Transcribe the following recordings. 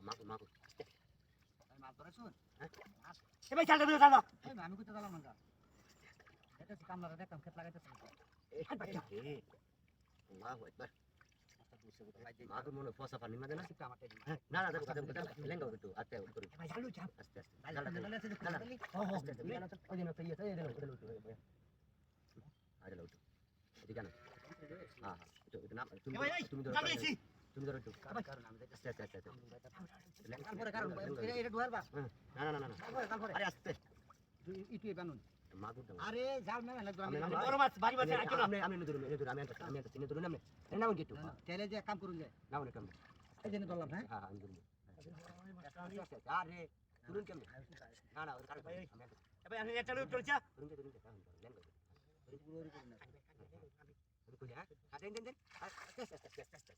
মাগুর মাগুর মাছ ধরে শুন মাছ এ ভাই চালটা চালটা এই আমি কইতে দিলাম না এটা কামলাটা দেখতাম খেত লাগাইতেছে এই ভাই রে আল্লাহু আকবার মাগুর মনে ফসা পানি মাঝে না না না দেখো দেখো দেখো লেঙ্গা একটু আস্তে করে ভাই চালু চাপ আস্তে আস্তে চালু চালু আছে না না ও ও আস্তে আস্তে ওই দিন তো ইয়ে তো এদিকে উঠো আরে উঠো এদিকে না হ্যাঁ হ্যাঁ এটা নাম তুমি তুমি ধরো তুমি ধরো একটু কারণ আমি আস্তে আস্তে আস্তে কাল পরে কারণ এটা ডুয়ার বা না না না না কাল পরে আরে আস্তে ইটু বানুন মাগুর দাও আরে জাল না লাগবে আমি বড় মাছ বাড়ি মাছ আইতো না আমি ধরুন আমি একটা চিনি ধরুন আমি এর নাম কি একটু তেলে যে কাম করুন যায় নাও না কেমন এই জন্য ধরলাম হ্যাঁ হ্যাঁ আমি ধরুন আরে ধরুন কেমন না না ওর কারণ আমি ভাই আমি এটা লুট চলছা ধরুন ধরুন কারণ লেঙ্গা পুরো করুন না আমি কই হ্যাঁ দেন দেন দেন আস্তে আস্তে আস্তে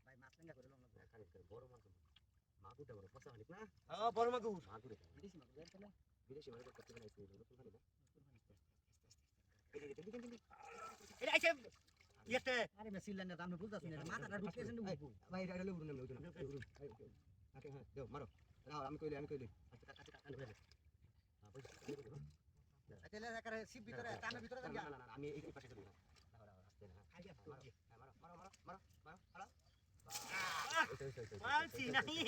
ভাই মাছ লেঙ্গা করে লম না খালি বড় মাছ মাগুরটা বড় ফসা হলিক না বড় মাগুর মাগুর বিদেশি মাগুর তাহলে বিদেশি মাছ করতে বানাইছে নতুন খালি না এটা আইছে ইয়েতে আরে মেসিল না দাম বুঝতাছ না মাথাটা ঢুকেছে না ভাই এটা হলো উড়ুন না উড়ুন ওকে হ্যাঁ দাও মারো আমি কইলে আচ্ছা কাছে কাছে ধরে তেলে করে সিপ ভিতরে টানের ভিতরে না না না আমি এই পাশে ধরি আস্তে না খাইয়া মারো মারো মারো মারো মারো মারো মালছি নাই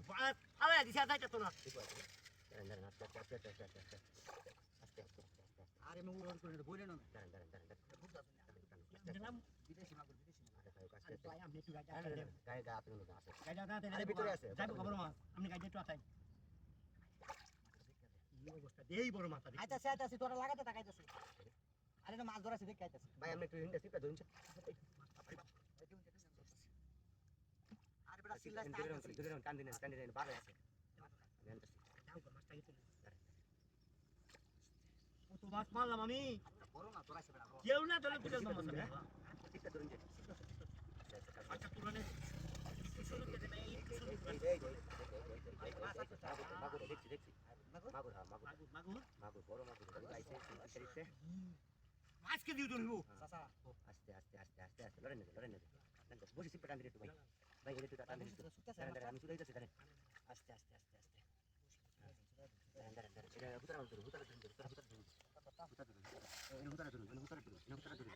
বাস আরে দিশা যাইতা তো না আরে মু ওর করে বলে না দিলাম বিদেশি মাগুর ভাই আমি একটু গায়ে গা আপনি আছে গাইজা দাতে আরে ভিতরে আছে যাইবো খবর মা আপনি গাইজা একটু আছাই এই অবস্থা দেই বড় মাথা আইতাছে আইতাছে তোরা লাগাতে তাকাইতাছে আরে না মাছ ধরাছে দেখ আইতাছে ভাই আমি একটু হিন্দি সিপটা ধরুন আরে বেটা সিল্লা টান দিন বারে আছে কত মাছ মারলাম আমি বড় না ধরাইছে বেটা কেউ না ধরলে বুঝাল মাছ সিপটা ধরুন আচ্ছা পুরানে মাগুর দেখছি মাগুর হ্যাঁ মাগুর মাগুর বড় মাগুর গাইছে সিপটা আজকে দিও তো নিবো চাচা আস্তে লড়েন না বসে সিপটা টান দিন একটু ভাই এটা একটু টান দিন আমি শুধু যাচ্ছি জানেন আস্তে এটা হুতারা ধরুন এই যে না হুতারা ধরুন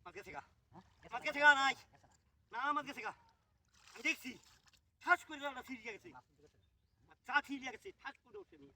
মাছ গেছে গা নাই না মাছ গেছে গা আমি দেখছি ঠাস করে ফিরিয়ে গেছে চা ফিরিয়ে গেছে ঠাস করে উঠে নিয়ে